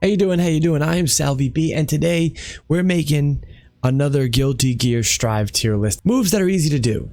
How you doing? How you doing? I am SalVP, and today we're making another Guilty Gear Strive tier list. Moves that are easy to do,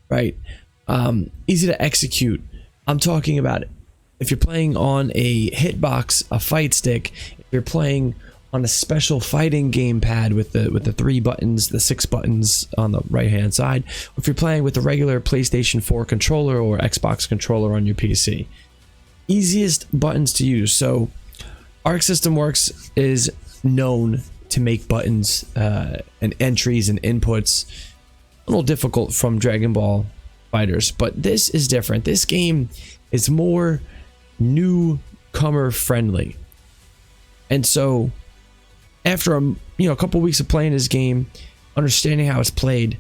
right? Easy to execute. I'm talking about if you're playing on a hitbox, a fight stick, if you're playing on a special fighting gamepad with the 3 buttons, the 6 buttons on the right hand side, or if you're playing with the regular PlayStation 4 controller or Xbox controller on your PC. Easiest buttons to use. So Arc System Works is known to make buttons and entries and inputs a little difficult from Dragon Ball Fighters, but this is different. This game is more newcomer friendly, and so after a couple weeks of playing this game, understanding how it's played,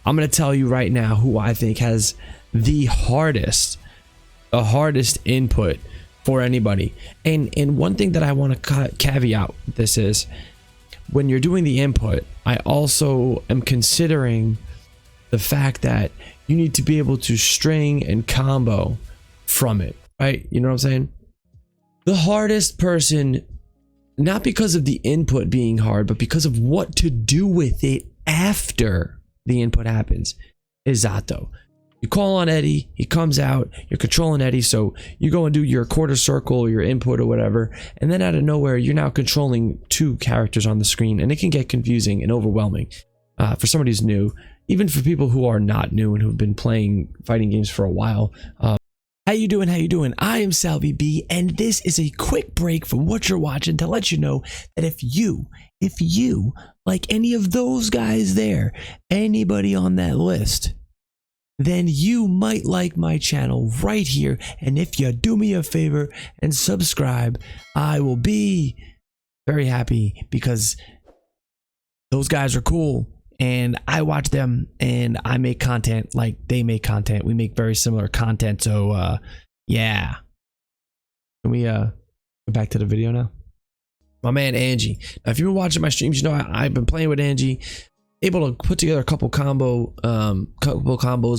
I'm gonna tell you right now who I think has the hardest input for anybody. And one thing that I want to caveat this is, when you're doing the input, I also am considering the fact that you need to be able to string and combo from it, right? You know what I'm saying? The hardest person, not because of the input being hard, but because of what to do with it after the input happens, is Zato. You call on Eddie, he comes out, you're controlling Eddie, so you go and do your quarter circle or your input or whatever, and then out of nowhere you're now controlling 2 characters on the screen, and it can get confusing and overwhelming for somebody who's new, even for people who are not new and who've been playing fighting games for a while. How you doing? How you doing? I am SalVP, and this is a quick break from what you're watching to let you know that if you like any of those guys there, anybody on that list, then you might like my channel right here. And if you do me a favor and subscribe, I will be very happy, because those guys are cool and I watch them and I make content like they make content. We make very similar content. So yeah. Can we go back to the video now? My man Angie. Now, if you've been watching my streams, you know I've been playing with Angie, able to put together a couple combos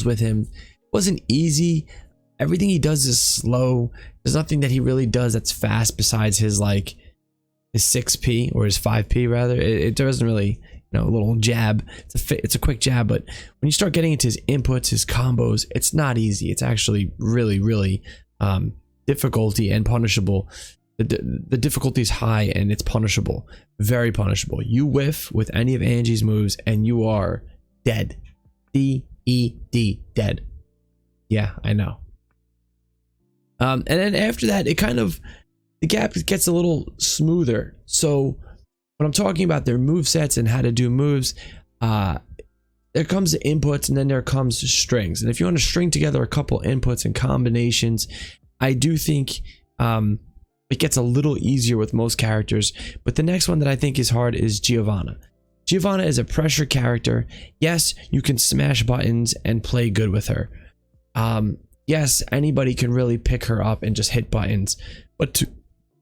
with him. Wasn't easy. Everything he does is slow. There's nothing that he really does that's fast besides his 6P or his 5P rather. It doesn't really, a little jab. It's a quick jab, but when you start getting into his inputs, his combos, it's not easy. It's actually really difficulty and punishable. The difficulty is high and it's punishable, very punishable. You whiff with any of Angie's moves and you are dead. D-E-D, dead. Yeah, I know. And then after that, the gap gets a little smoother. So when I'm talking about their move sets and how to do moves, there comes the inputs and then there comes strings. And if you want to string together a couple inputs and combinations, I do think it gets a little easier with most characters. But the next one that I think is hard is Giovanna. Giovanna is a pressure character. Yes, you can smash buttons and play good with her. Yes, anybody can really pick her up and just hit buttons. But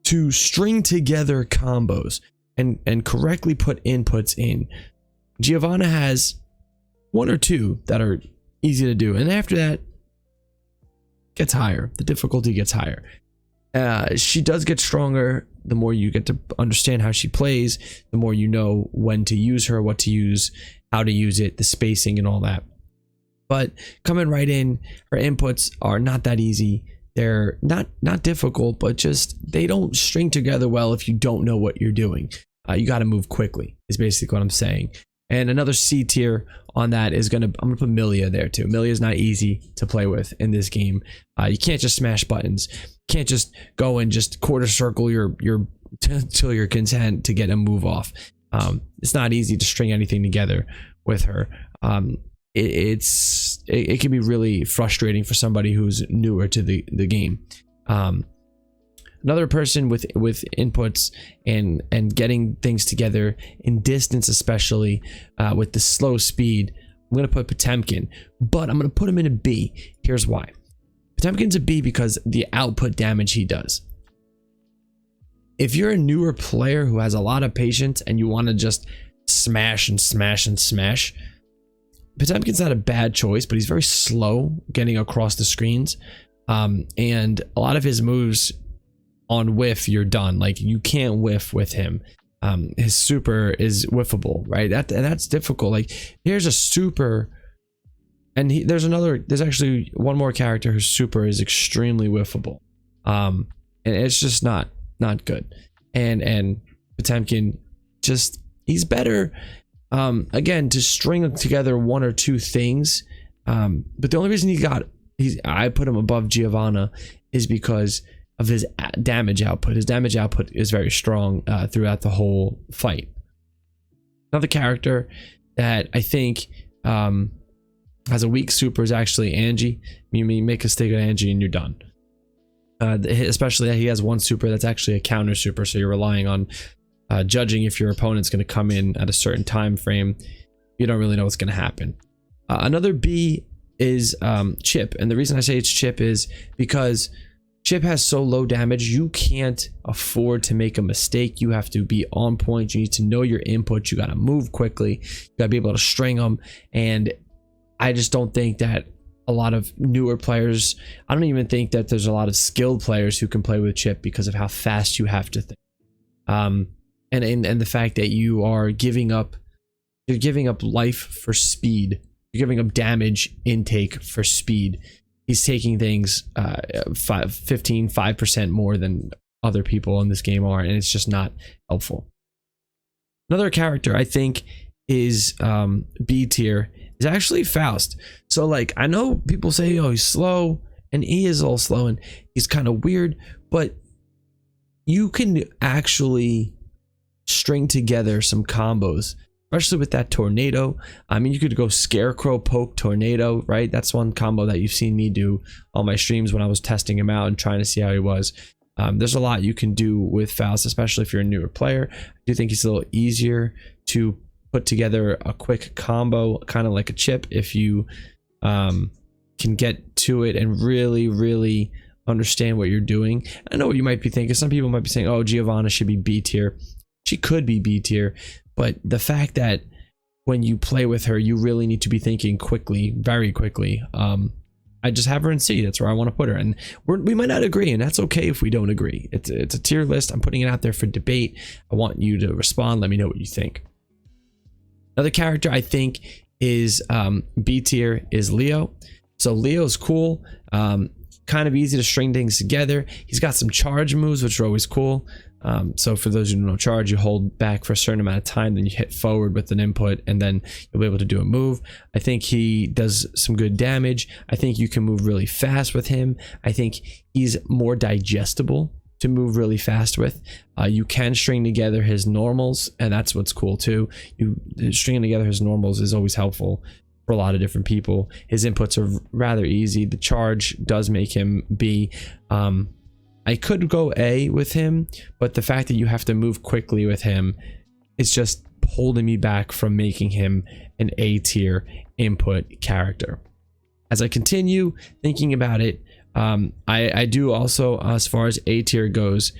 to string together combos and correctly put inputs in, Giovanna has 1 or 2 that are easy to do. And after that, gets higher. The difficulty gets higher. She does get stronger the more you get to understand how she plays, the more you know when to use her, what to use, how to use it, the spacing and all that. But coming right in, her inputs are not that easy. They're not difficult, but just they don't string together well if you don't know what you're doing. You got to move quickly is basically what I'm saying. And another C tier on that is I'm gonna put Millia there too. Millia is not easy to play with in this game. You can't just smash buttons. You can't just go and just quarter circle your till you're content to get a move off. It's not easy to string anything together with her. It can be really frustrating for somebody who's newer to the game. Another person with inputs and getting things together in distance, especially with the slow speed, I'm going to put Potemkin, but I'm going to put him in a B. Here's why. Potemkin's a B because the output damage he does. If you're a newer player who has a lot of patience and you want to just smash and smash and smash, Potemkin's not a bad choice, but he's very slow getting across the screens. And a lot of his moves on whiff, you're done. Like, you can't whiff with him. His super is whiffable, right? That's difficult. Like, here's a super, and there's actually one more character whose super is extremely whiffable. And it's just not good. And Potemkin, just, he's better, again, to string together one or two things. But the only reason I put him above Giovanna is because of his damage output. His damage output is very strong throughout the whole fight. Another character that I think has a weak super is actually Angie. You make a stick of Angie and you're done. Especially that he has one super that's actually a counter super, so you're relying on judging if your opponent's going to come in at a certain time frame. You don't really know what's going to happen. Another B is Chip, and the reason I say it's Chip is because Chip has so low damage, you can't afford to make a mistake. You have to be on point. You need to know your input. You got to move quickly. You got to be able to string them. And I just don't think that a lot of newer players, I don't even think that there's a lot of skilled players who can play with Chip because of how fast you have to think. And the fact that you're giving up life for speed. You're giving up damage intake for speed. He's taking things 5% more than other people in this game are, and it's just not helpful. Another character I think is B tier is actually Faust. So, like, I know people say, oh, he's slow, and he is all slow, and he's kind of weird, but you can actually string together some combos, especially with that tornado. I mean, you could go Scarecrow, Poke, Tornado, right? That's one combo that you've seen me do on my streams when I was testing him out and trying to see how he was. There's a lot you can do with Faust, especially if you're a newer player. I do think he's a little easier to put together a quick combo, kind of like a Chip, if you can get to it and really understand what you're doing. I know what you might be thinking. Some people might be saying, oh, Giovanna should be B tier. She could be B tier, but the fact that when you play with her, you really need to be thinking quickly, very quickly. I just have her in C. That's where I want to put her, and we might not agree, and that's okay if we don't agree. It's a tier list. I'm putting it out there for debate. I want you to respond. Let me know what you think. Another character I think is B tier is Leo. So Leo's cool, kind of easy to string things together. He's got some charge moves, which are always cool. So for those who don't know charge, you hold back for a certain amount of time, then you hit forward with an input, and then you'll be able to do a move. I think he does some good damage. I think you can move really fast with him. I think he's more digestible to move really fast with. You can string together his normals, and that's what's cool too. Stringing together his normals is always helpful for a lot of different people. His inputs are rather easy. The charge does make him B. I could go A with him, but the fact that you have to move quickly with him is just holding me back from making him an A tier input character. As I continue thinking about it, I do also, as far as A tier goes,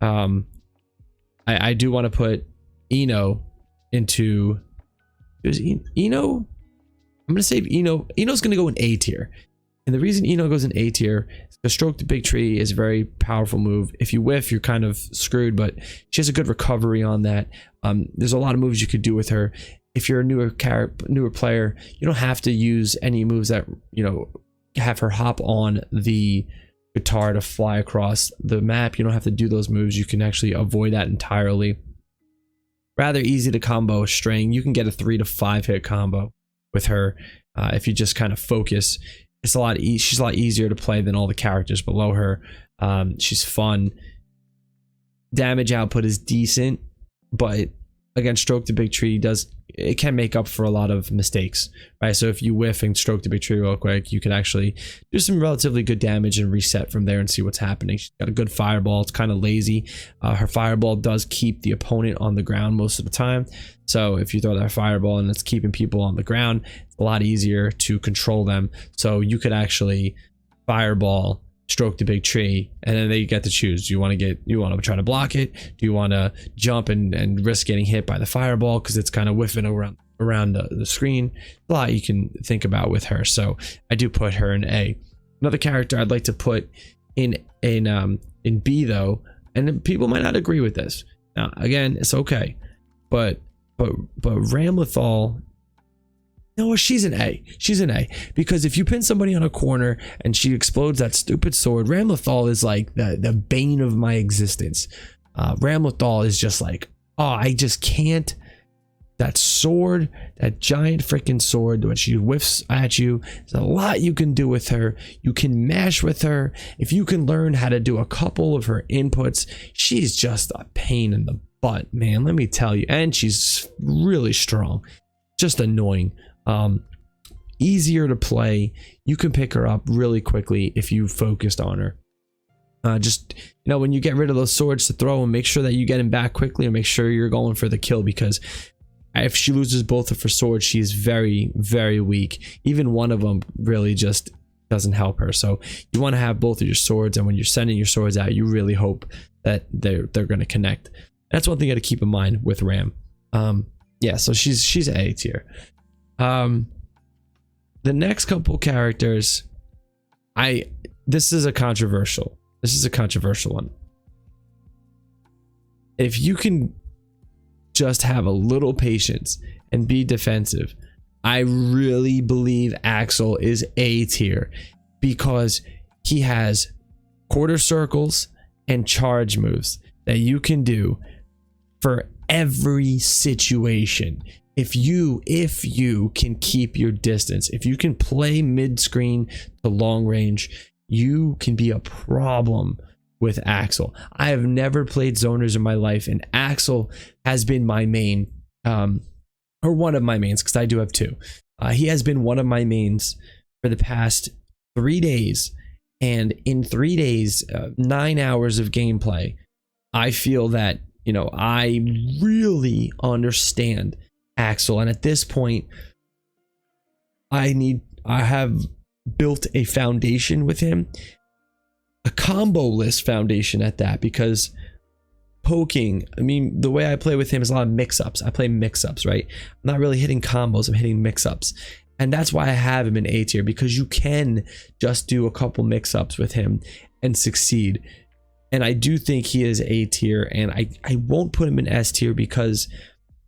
I do want to put Ino into, is Ino? I'm going to say Ino's going to go in A tier. And the reason Ino goes in A tier is because Stroke the Big Tree is a very powerful move. If you whiff, you're kind of screwed, but she has a good recovery on that. There's a lot of moves you could do with her. If you're a newer player, you don't have to use any moves that, have her hop on the guitar to fly across the map. You don't have to do those moves. You can actually avoid that entirely. Rather easy to combo string. You can get a 3 to 5 hit combo with her if you just kind of focus. It's a lot. She's a lot easier to play than all the characters below her. She's fun. Damage output is decent, but again, Stroke the Big Tree can make up for a lot of mistakes, right? So if you whiff and Stroke the Big Tree real quick, you can actually do some relatively good damage and reset from there and see what's happening. She's got a good fireball. It's kind of lazy. Her fireball does keep the opponent on the ground most of the time. So if you throw that fireball and it's keeping people on the ground, it's a lot easier to control them. So you could actually fireball Stroke the Big Tree, and then they get to choose. Do you want to try to block it? Do you want to jump and risk getting hit by the fireball because it's kind of whiffing around the screen? A lot you can think about with her. So I do put her in A. Another character I'd like to put in in B though, and people might not agree with this. Now again, it's okay, but Ramlethal, no, she's an A. She's an A, because if you pin somebody on a corner and she explodes that stupid sword, Ramlethal is like the bane of my existence. Ramlethal is just like, oh, I just can't. That sword, that giant freaking sword, when she whiffs at you, there's a lot you can do with her. You can mash with her. If you can learn how to do a couple of her inputs, she's just a pain in the butt, man. Let me tell you. And she's really strong. Just annoying. Easier to play. You can pick her up really quickly if you focused on her. Just, you know, when you get rid of those swords to throw them, make sure that you get him back quickly and make sure you're going for the kill, because if she loses both of her swords, she's very, very weak. Even one of them really just doesn't help her. So you want to have both of your swords, and when you're sending your swords out, you really hope that they're going to connect. That's one thing you got to keep in mind with Ram. Yeah, so she's A tier. The next couple characters, this is a controversial one. If you can just have a little patience and be defensive, I really believe Axel is A tier, because he has quarter circles and charge moves that you can do for every situation. If you can keep your distance, if you can play mid-screen to long range, you can be a problem with Axel. I have never played zoners in my life, and Axel has been my main, or one of my mains, because I do have two. He has been one of my mains for the past 3 days, and in 3 days, 9 hours of gameplay, I feel that, you know, I really understand Axel, and at this point, I have built a foundation with him, a combo list foundation at that, because poking, I mean, the way I play with him is a lot of mix-ups. I play mix-ups, right? I'm not really hitting combos, I'm hitting mix-ups. And that's why I have him in A tier, because you can just do a couple mix-ups with him and succeed. And I do think he is A tier, and I won't put him in S tier because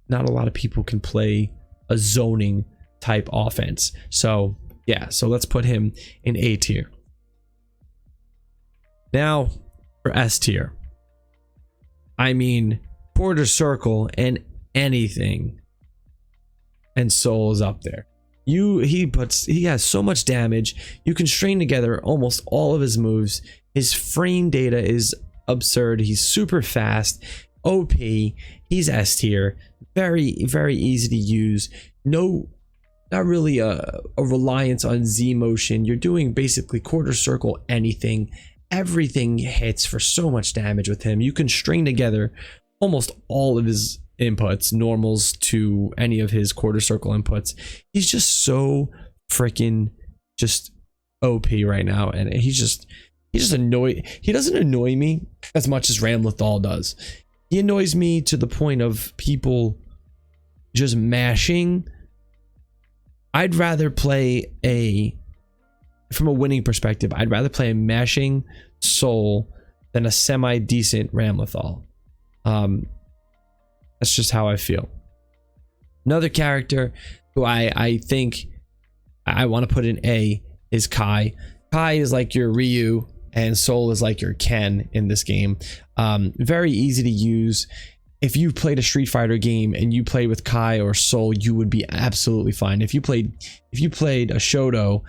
not a lot of people can play a zoning type offense. So yeah, so let's put him in A tier. Now for S tier, I mean, quarter circle and anything, and Soul is up there. He has so much damage. You can string together almost all of his moves. His frame data is absurd. He's super fast, OP. He's S tier, very, very easy to use. No, not really a reliance on Z motion. You're doing basically quarter circle anything. Everything hits for so much damage with him. You can string together almost all of his inputs, normals to any of his quarter circle inputs. He's just so freaking just OP right now, and he just annoy. He doesn't annoy me as much as Ramlethal does. He annoys me to the point of people just mashing. I'd rather play from a winning perspective, I'd rather play a mashing Soul than a semi-decent Ramlethal. That's just how I feel. Another character who I think I want to put in A is Kai. Kai is like your Ryu, and Soul is like your Ken in this game. Very easy to use. If you played a Street Fighter game and you played with Kai or Soul, you would be absolutely fine. If you played a Shoto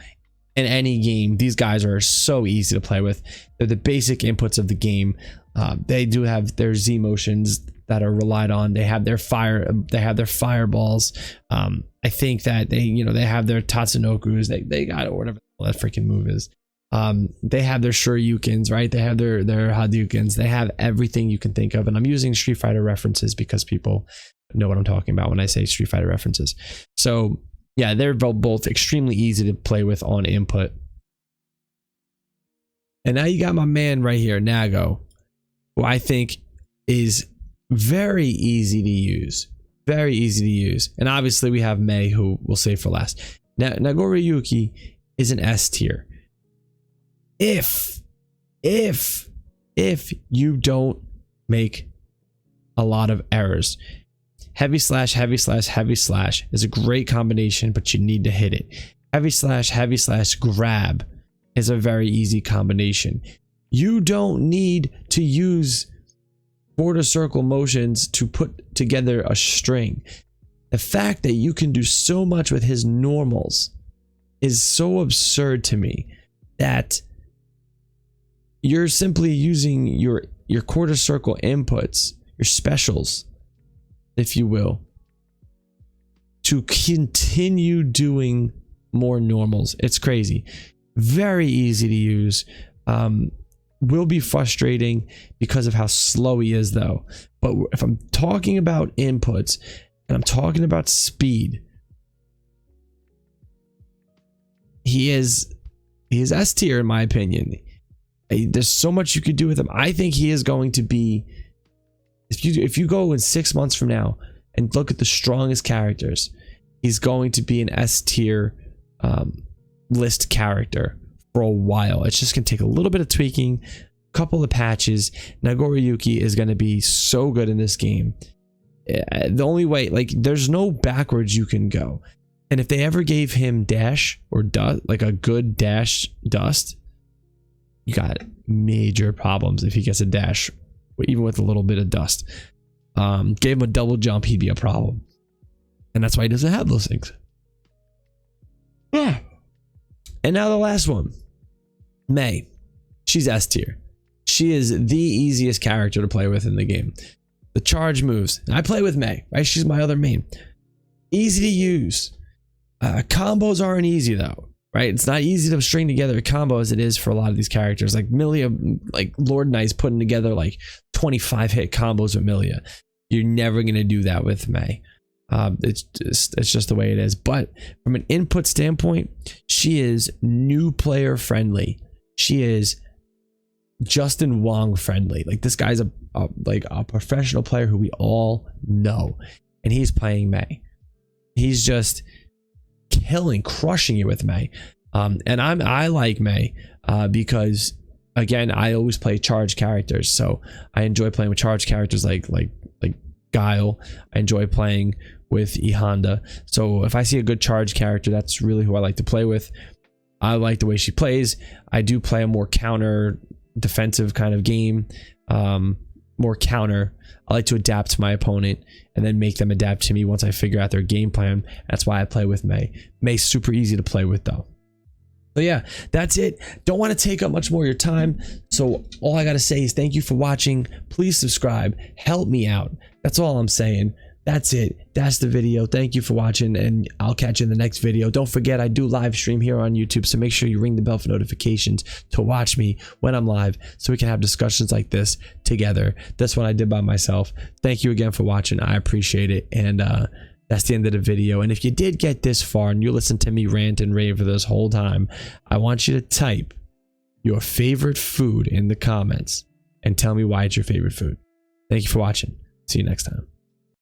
in any game, these guys are so easy to play with. They're the basic inputs of the game. They do have their Z motions that are relied on. They have their fireballs. I think that they have their Tatsunokus. They got it, whatever that freaking move is. They have their Shoryukens, right? They have their Hadoukens. They have everything you can think of. And I'm using Street Fighter references because people know what I'm talking about when I say Street Fighter references. So yeah, they're both extremely easy to play with on input. And now you got my man right here, Nago, who I think is very easy to use. Very easy to use. And obviously we have Mei, who we'll save for last. Nagoriyuki is an S tier. If if you don't make a lot of errors. Heavy slash, heavy slash, heavy slash is a great combination, but you need to hit it. Heavy slash, grab is a very easy combination. You don't need to use quarter circle motions to put together a string. The fact that you can do so much with his normals is so absurd to me that you're simply using your quarter circle inputs, your specials, if you will, to continue doing more normals. It's crazy. Very easy to use. Will be frustrating because of how slow he is though. But if I'm talking about inputs and I'm talking about speed, he is S tier in my opinion. There's so much you could do with him. I think he is going to be, if you go in 6 months from now and look at the strongest characters, he's going to be an S tier list character for a while. It's just gonna take a little bit of tweaking, a couple of patches. Nagoriyuki is gonna be so good in this game. The only way, like, there's no backwards you can go. And if they ever gave him dash or dust, like a good dash dust, you got major problems if he gets a dash, even with a little bit of dust. Gave him a double jump, he'd be a problem. And that's why he doesn't have those things. Yeah. And now the last one. Mei. She's S tier. She is the easiest character to play with in the game. The charge moves. And I play with Mei, right? She's my other main. Easy to use. Combos aren't easy though, right? It's not easy to string together a combo as it is for a lot of these characters. Like Millia, like Lord Knight's putting together like 25 hit combos with Millia. You're never going to do that with Mei. It's just the way it is. But from an input standpoint, she is new player friendly. She is Justin Wong friendly. Like, this guy's a professional player who we all know, and he's playing Mei. He's just crushing you with Mei. And I like Mei because, again, I always play charge characters, so I enjoy playing with charge characters like Guile. I enjoy playing with E Honda. So if I see a good charge character, that's really who I like to play with. I like the way she plays. I do play a more counter defensive kind of game, more counter. I like to adapt to my opponent and then make them adapt to me once I figure out their game plan. That's why I play with Mei. Mei's super easy to play with though. So yeah, that's it. Don't want to take up much more of your time. So all I got to say is thank you for watching. Please subscribe. Help me out. That's all I'm saying. That's it. That's the video. Thank you for watching, and I'll catch you in the next video. Don't forget, I do live stream here on YouTube, so make sure you ring the bell for notifications to watch me when I'm live, so we can have discussions like this together. That's what I did by myself. Thank you again for watching. I appreciate it. And that's the end of the video. And if you did get this far and you listened to me rant and rave for this whole time, I want you to type your favorite food in the comments and tell me why it's your favorite food. Thank you for watching. See you next time.